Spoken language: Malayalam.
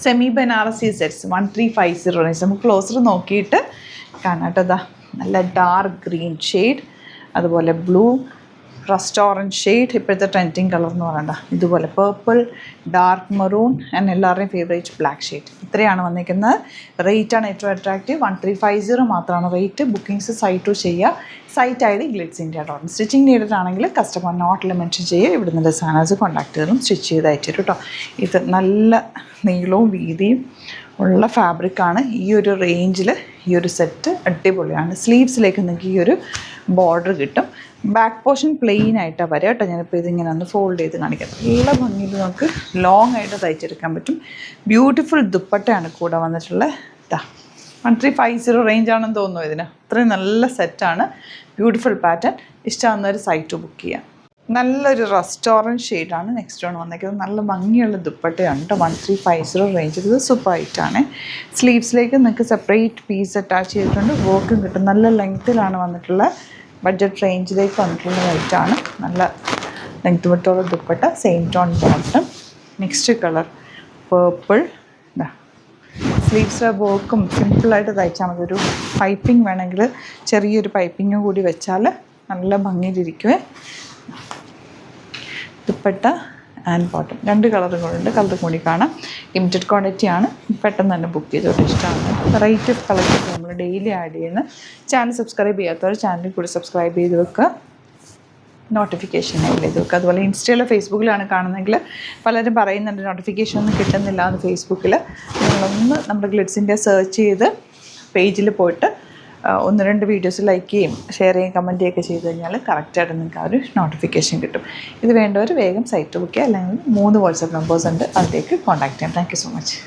Semi Banarasi sets 1350 range. നമുക്ക് ക്ലോസർ നോക്കിയിട്ട് കാണാം കേട്ടോ. അതാ നല്ല ഡാർക്ക് ഗ്രീൻ ഷെയ്ഡ്, അതുപോലെ ബ്ലൂ, റസ്റ്റ് ഓറഞ്ച് ഷെയ്ഡ്, ഇപ്പോഴത്തെ ട്രെൻഡിങ് കളർ എന്ന് പറയണ്ട, ഇതുപോലെ പേർപ്പിൾ, ഡാർക്ക് മെറൂൺ ആൻഡ് എല്ലാവരുടെയും ഫേവറേറ്റ് ബ്ലാക്ക് ഷെയ്ഡ്. ഇത്രയാണ് വന്നിരിക്കുന്നത്. റേറ്റാണ് ഏറ്റവും അട്രാക്റ്റീവ്. 1350 മാത്രമാണ് റേറ്റ്. ബുക്കിംഗ്സ് സൈറ്റ് ചെയ്യുക. Site I D glitz India dot com. Stitching നീഡിലാണെങ്കിൽ കസ്റ്റമർ നോട്ടിൽ മെൻഷൻ ചെയ്യുക. ഇവിടെ നിന്ന് ഡിസൈനേഴ്സ് കോൺടാക്ട് ചെയ്തും സ്റ്റിച്ച് ചെയ്ത് അയച്ചു കേട്ടോ. ഇത് നല്ല നീളവും വീതിയും ഉള്ള ഫാബ്രിക്കാണ്. ഈ ഒരു റേഞ്ചിൽ ഈ ഒരു സെറ്റ് അടിപൊളിയാണ്. സ്ലീവ്സിലേക്ക് നിങ്ങൾക്ക് ഈ ഒരു ബോർഡർ കിട്ടും. ബാക്ക് പോർഷൻ പ്ലെയിൻ ആയിട്ടാണ് വരിക കേട്ടോ. ഞാനിപ്പോൾ ഇതിങ്ങനെ ഒന്ന് ഫോൾഡ് ചെയ്ത് കാണിക്കാം. നല്ല ഭംഗിയിൽ നമുക്ക് ലോങ് ആയിട്ട് തയ്ച്ചെടുക്കാൻ പറ്റും. ബ്യൂട്ടിഫുൾ ദുപ്പട്ടയാണ് കൂടെ വന്നിട്ടുള്ളത്. ഇതാ 1350 റേഞ്ചാണെന്ന് തോന്നുന്നു ഇതിന്. അത്രയും നല്ല സെറ്റാണ്. Beautiful pattern. ഇഷ്ടമാകുന്നവർ സൈറ്റ് ബുക്ക് ചെയ്യാം. നല്ലൊരു റെസ്റ്റോറൻറ്റ് ഷെയ്ഡാണ് നെക്സ്റ്റ് ആണ് വന്നിരിക്കുന്നത്. നല്ല ഭംഗിയുള്ള ദുപ്പട്ടയാണ് കേട്ടോ. 1350 റേഞ്ച്. ഇത് സൂപ്പർ ആയിട്ടാണ്. സ്ലീവ്സിലേക്ക് നിങ്ങൾക്ക് സെപ്പറേറ്റ് പീസ് അറ്റാച്ച് ചെയ്തിട്ടുണ്ട്. വർക്കും കിട്ടും. നല്ല ലെങ്ത്തിലാണ് വന്നിട്ടുള്ള ബഡ്ജറ്റ് റേഞ്ചിലേക്ക് വന്നിട്ടുള്ള റേറ്റാണ്. നല്ല ലെങ്ത്ത് വിട്ടുള്ള dupatta, same tone bottom. Next colour purple. ഇതാ സ്ലീവ്സ് വർക്കും സിമ്പിളായിട്ട് തയ്ച്ചാൽ മതി. ഒരു പൈപ്പിംഗ് വേണമെങ്കിൽ ചെറിയൊരു പൈപ്പിങ്ങും കൂടി വെച്ചാൽ നല്ല ഭംഗിയിലിരിക്കുവേ. ദുപ്പട്ട ആൻഡ് ബോട്ടം 2 കളറുകളുണ്ട്. കളർ കൂടി കാണാം. ലിമിറ്റഡ് ക്വാണ്ടിറ്റി ആണ്. പെട്ടെന്ന് തന്നെ ബുക്ക് ചെയ്തോട്ട്. ഇഷ്ടമാണ്. വെറൈറ്റി ഓഫ് കളക്ഷൻസ് നമ്മൾ ഡെയിലി ആഡ് ചെയ്യുന്ന. ചാനൽ സബ്സ്ക്രൈബ് ചെയ്യാത്തവർ ചാനലിൽ കൂടി സബ്സ്ക്രൈബ് ചെയ്ത് വെക്കുക. നോട്ടിഫിക്കേഷൻ ചെയ്ത് വെക്കുക. അതുപോലെ ഇൻസ്റ്റയിലോ ഫേസ്ബുക്കിലാണ് കാണുന്നതെങ്കിൽ പലരും പറയുന്നുണ്ട് നോട്ടിഫിക്കേഷൻ ഒന്നും കിട്ടുന്നില്ല എന്ന് ഫേസ്ബുക്കിൽ. നിങ്ങളൊന്ന് നമ്മുടെ ഗ്ലിറ്റ്സ് ഇന്ത്യ സെർച്ച് ചെയ്ത് പേജിൽ പോയിട്ട് 1-2 വീഡിയോസ് ലൈക്ക് ചെയ്യും, ഷെയർ ചെയ്യും, കമൻറ്റ് ചെയ്യുകയൊക്കെ ചെയ്ത് കഴിഞ്ഞാൽ കറക്റ്റായിട്ട് നിങ്ങൾക്ക് ആ ഒരു നോട്ടിഫിക്കേഷൻ കിട്ടും. ഇത് വേണ്ടവർ വേഗം സൈറ്റ് ബുക്ക് ചെയ്യുക. അല്ലെങ്കിൽ 3 വാട്സപ്പ് നമ്പേഴ്സ് ഉണ്ട്, അതിലേക്ക് കോൺടാക്ട് ചെയ്യാം. Thank you so much.